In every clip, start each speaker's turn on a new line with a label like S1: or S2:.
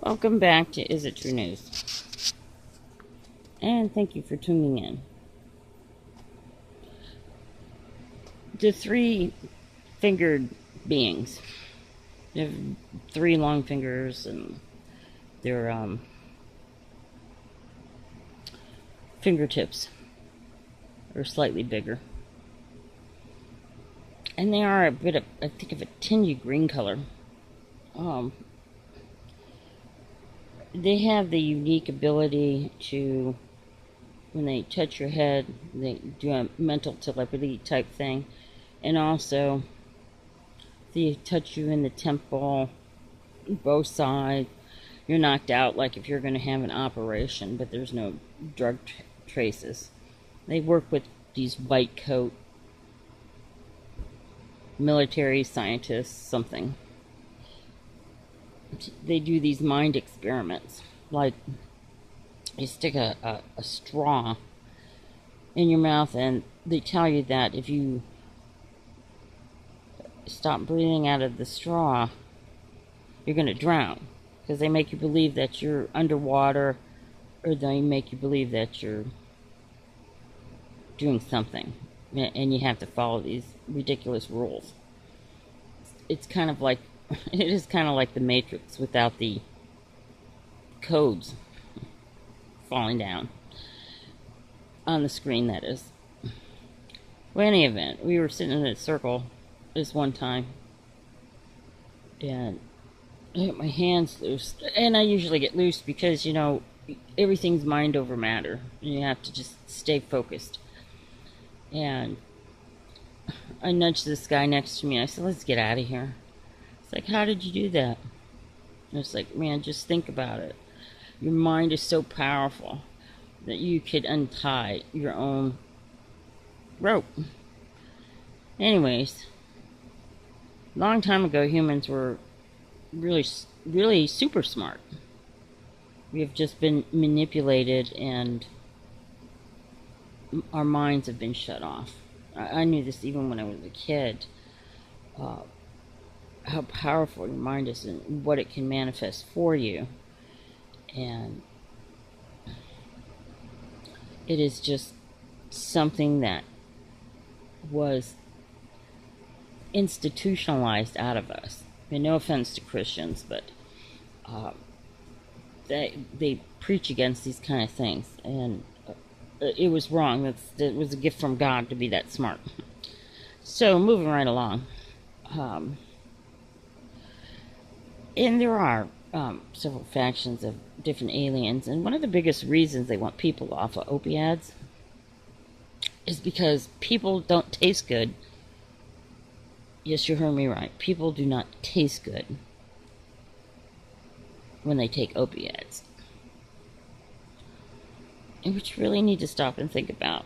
S1: Welcome back to Is It True News, and thank you for tuning in. The three-fingered beings. They have three long fingers, and their fingertips are slightly bigger. And they are a bit of, I think, of a tingy green color. They have the unique ability to, when they touch your head, they do a mental telepathy type thing. And also, they touch you in the temple, both sides. You're knocked out like if you're going to have an operation, but there's no drug traces. They work with these white coat military scientists, something. They do these mind experiments, like you stick a straw in your mouth, and they tell you that if you stop breathing out of the straw, you're going to drown, because they make you believe that you're underwater, or they make you believe that you're doing something, and you have to follow these ridiculous rules. It's kind of like, it is kind of like the Matrix without the codes falling down on the screen, that is. Well, in any event, we were sitting in a circle this one time, and I got my hands loose. And I usually get loose because, you know, everything's mind over matter, and you have to just stay focused. And I nudged this guy next to me. I said, let's get out of here. It's like, how did you do that? And it's like, man, just think about it. Your mind is so powerful that you could untie your own rope. Anyways, long time ago, humans were really super smart. We have just been manipulated, and our minds have been shut off. I knew this even when I was a kid. How powerful your mind is and what it can manifest for you. And it is just something that was institutionalized out of us. I mean, no offense to Christians, but they preach against these kind of things, and it was wrong. It was a gift from God to be that smart. So, moving right along. And there are several factions of different aliens, and one of the biggest reasons they want people off of opiates is because people don't taste good. Yes, you heard me right. People do not taste good when they take opiates. And which you really need to stop and think about.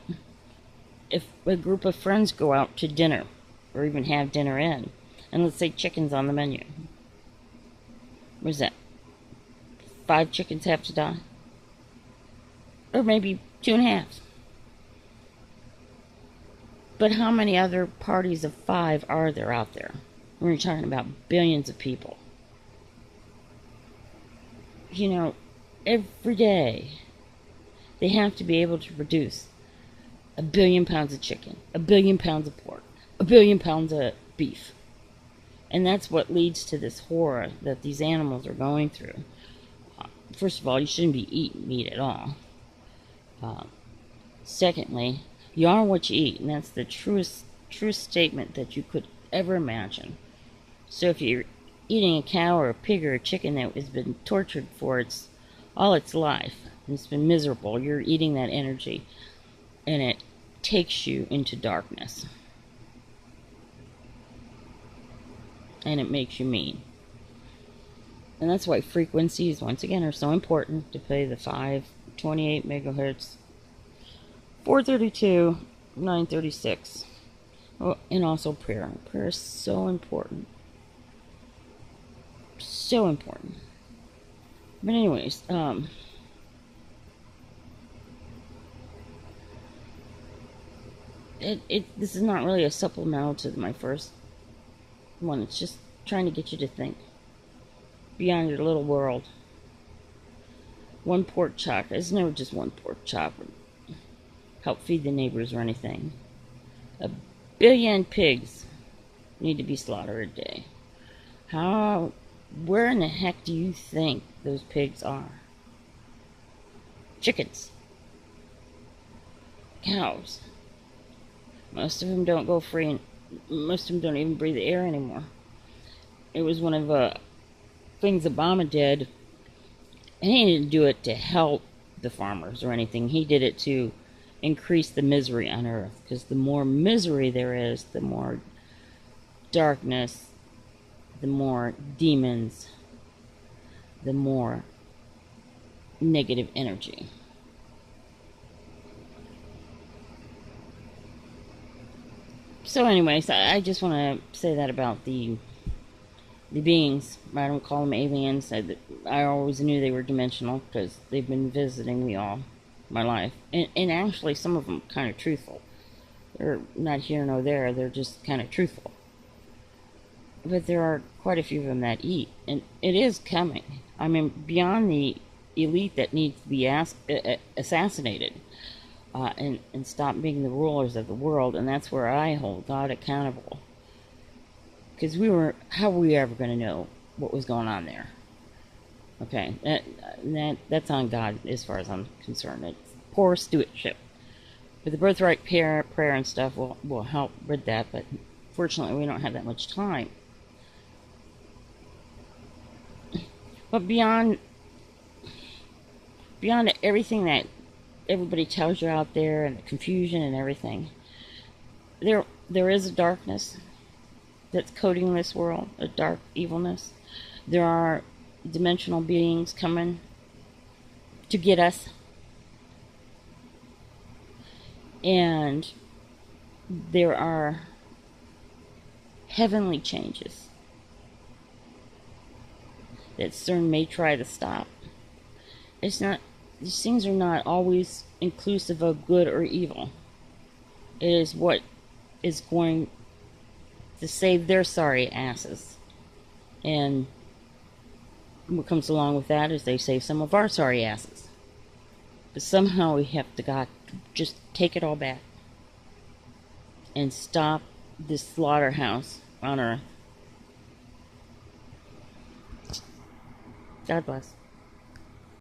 S1: If a group of friends go out to dinner, or even have dinner in, and let's say chicken's on the menu. What is that? 5 chickens have to die? Or maybe 2.5. But how many other parties of 5 are there out there? We're talking about billions of people. You know, every day they have to be able to produce 1 billion pounds of chicken, 1 billion pounds of pork, 1 billion pounds of beef. And that's what leads to this horror that these animals are going through. First of all, you shouldn't be eating meat at all. Secondly, you are what you eat, and that's the truest statement that you could ever imagine. So if you're eating a cow or a pig or a chicken that has been tortured for all its life, and it's been miserable, you're eating that energy, and it takes you into darkness. And it makes you mean. And that's why frequencies, once again, are so important to play the 528 megahertz, 432, 936. Oh, and also prayer. Prayer is so important. So important. But anyways, this is not really a supplemental to my first one. It's just trying to get you to think beyond your little world. one pork chop. It's never just one pork chop. Help feed the neighbors or anything. 1 billion pigs need to be slaughtered a day. Where in the heck do you think those pigs are? Chickens. Cows. Most of them don't go free, and most of them don't even breathe the air anymore. It was one of the things Obama did, and he didn't do it to help the farmers or anything. He did it to increase the misery on earth, because the more misery there is, the more darkness, the more demons, the more negative energy. So anyways, I just want to say that about the beings. I don't call them aliens. I always knew they were dimensional because they've been visiting me all my life. And actually, some of them kind of truthful. They're not here nor there. They're just kind of truthful. But there are quite a few of them that eat. And it is coming. I mean, beyond the elite that needs to be assassinated. And stop being the rulers of the world, and that's where I hold God accountable. Because how were we ever going to know what was going on there? Okay, that's on God as far as I'm concerned. It's poor stewardship. But the birthright prayer and stuff will help with that, but fortunately we don't have that much time. But beyond everything that everybody tells you out there, and the confusion and everything, there is a darkness that's coating this world, a dark evilness. There are dimensional beings coming to get us, and there are heavenly changes that CERN may try to stop. These things are not always inclusive of good or evil. It is what is going to save their sorry asses. And what comes along with that is they save some of our sorry asses. But somehow we have to just take it all back and stop this slaughterhouse on earth. God bless.